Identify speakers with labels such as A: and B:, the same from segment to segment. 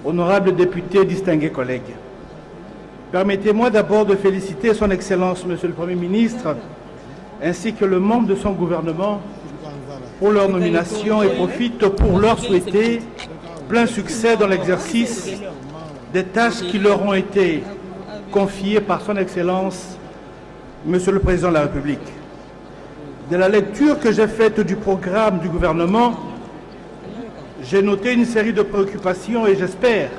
A: honorables députés, distingués collègues. Permettez-moi d'abord de féliciter Son Excellence, Monsieur le Premier ministre, ainsi que le membre de son gouvernement pour leur nomination et profite pour leur souhaiter plein succès dans l'exercice des tâches qui leur ont été confiées par Son Excellence, Monsieur le Président de la République. De la lecture que j'ai faite du programme du gouvernement, j'ai noté une série de préoccupations et j'espère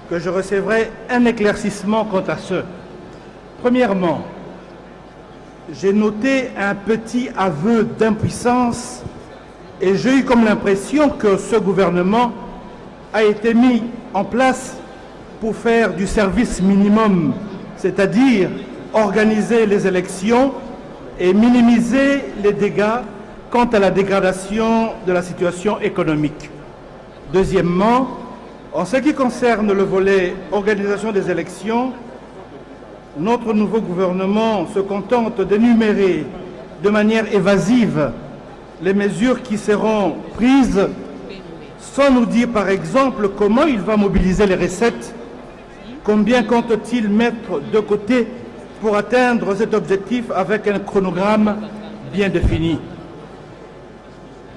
A: que je recevrai un éclaircissement quant à ce. Premièrement, j'ai noté un petit aveu d'impuissance et j'ai eu comme l'impression que ce gouvernement a été mis en place pour faire du service minimum, c'est-à-dire organiser les élections et minimiser les dégâts quant à la dégradation de la situation économique. Deuxièmement, en ce qui concerne le volet organisation des élections, notre nouveau gouvernement se contente d'énumérer de manière évasive les mesures qui seront prises sans nous dire par exemple comment il va mobiliser les recettes, combien compte-t-il mettre de côté pour atteindre cet objectif avec un chronogramme bien défini.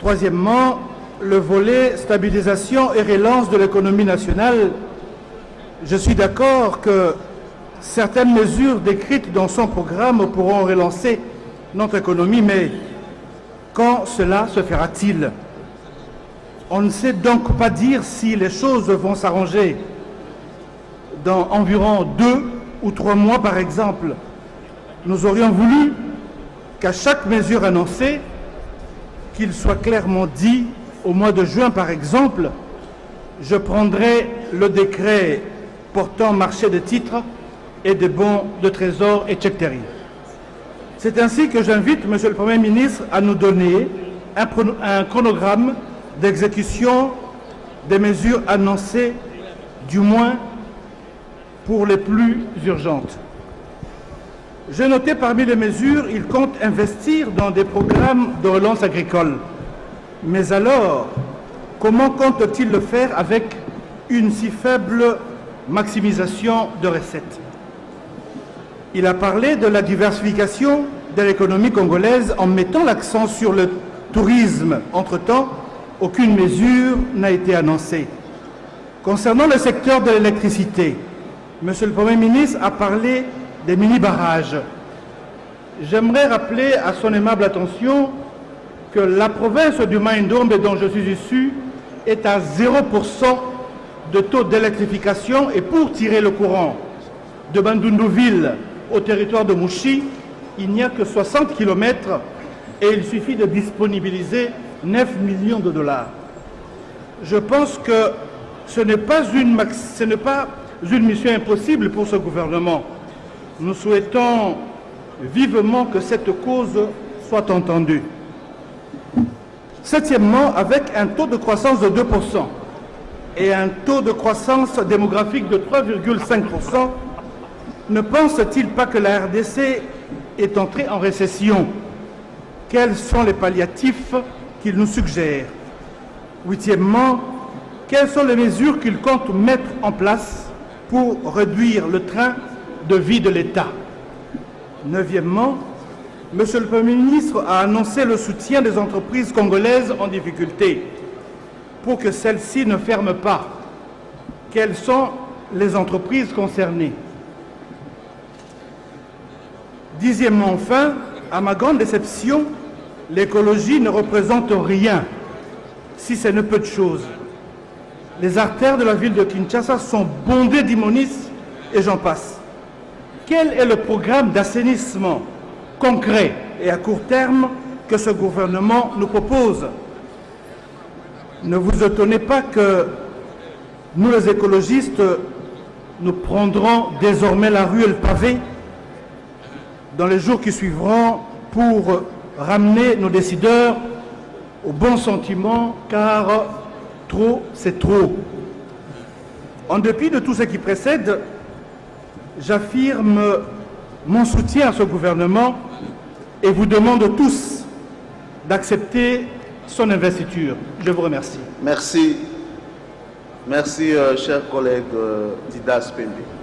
A: Troisièmement, le volet stabilisation et relance de l'économie nationale. Je suis d'accord que certaines mesures décrites dans son programme pourront relancer notre économie, mais quand cela se fera-t-il? On ne sait donc pas dire si les choses vont s'arranger dans environ 2 ou 3 mois, par exemple. Nous aurions voulu qu'à chaque mesure annoncée, qu'il soit clairement dit au mois de juin, par exemple, je prendrai le décret portant marché des titres et des bons de trésor, etc. C'est ainsi que j'invite Monsieur le Premier ministre à nous donner un chronogramme d'exécution des mesures annoncées, du moins pour les plus urgentes. J'ai noté parmi les mesures, il compte investir dans des programmes de relance agricole. Mais alors, comment compte-t-il le faire avec une si faible maximisation de recettes? Il a parlé de la diversification de l'économie congolaise en mettant l'accent sur le tourisme. Entre-temps, aucune mesure n'a été annoncée. Concernant le secteur de l'électricité, Monsieur le Premier ministre a parlé des mini-barrages. J'aimerais rappeler à son aimable attention que la province du Maïndombe, dont je suis issu, est à 0% de taux d'électrification et pour tirer le courant de Bandundouville au territoire de Mouchi, il n'y a que 60 km et il suffit de disponibiliser 9 millions de dollars. Je pense que ce n'est pas une mission impossible pour ce gouvernement. Nous souhaitons vivement que cette cause soit entendue. Septièmement, avec un taux de croissance de 2% et un taux de croissance démographique de 3,5%, ne pense-t-il pas que la RDC est entrée en récession? Quels sont les palliatifs qu'il nous suggère? Huitièmement, quelles sont les mesures qu'il compte mettre en place pour réduire le train de vie de l'État? Neuvièmement, Monsieur le Premier ministre a annoncé le soutien des entreprises congolaises en difficulté pour que celles-ci ne ferment pas. Quelles sont les entreprises concernées? Dixièmement, enfin, à ma grande déception, l'écologie ne représente rien, si ce n'est peu de choses. Les artères de la ville de Kinshasa sont bondées d'immondices et j'en passe. Quel est le programme d'assainissement concret et à court terme que ce gouvernement nous propose? Ne vous étonnez pas que nous, les écologistes, nous prendrons désormais la rue et le pavé dans les jours qui suivront pour ramener nos décideurs au bon sentiment, car trop, c'est trop. En dépit de tout ce qui précède, j'affirme mon soutien à ce gouvernement et vous demande tous d'accepter son investiture. Je vous remercie.
B: Merci. Merci, cher collègue Didas Pembe.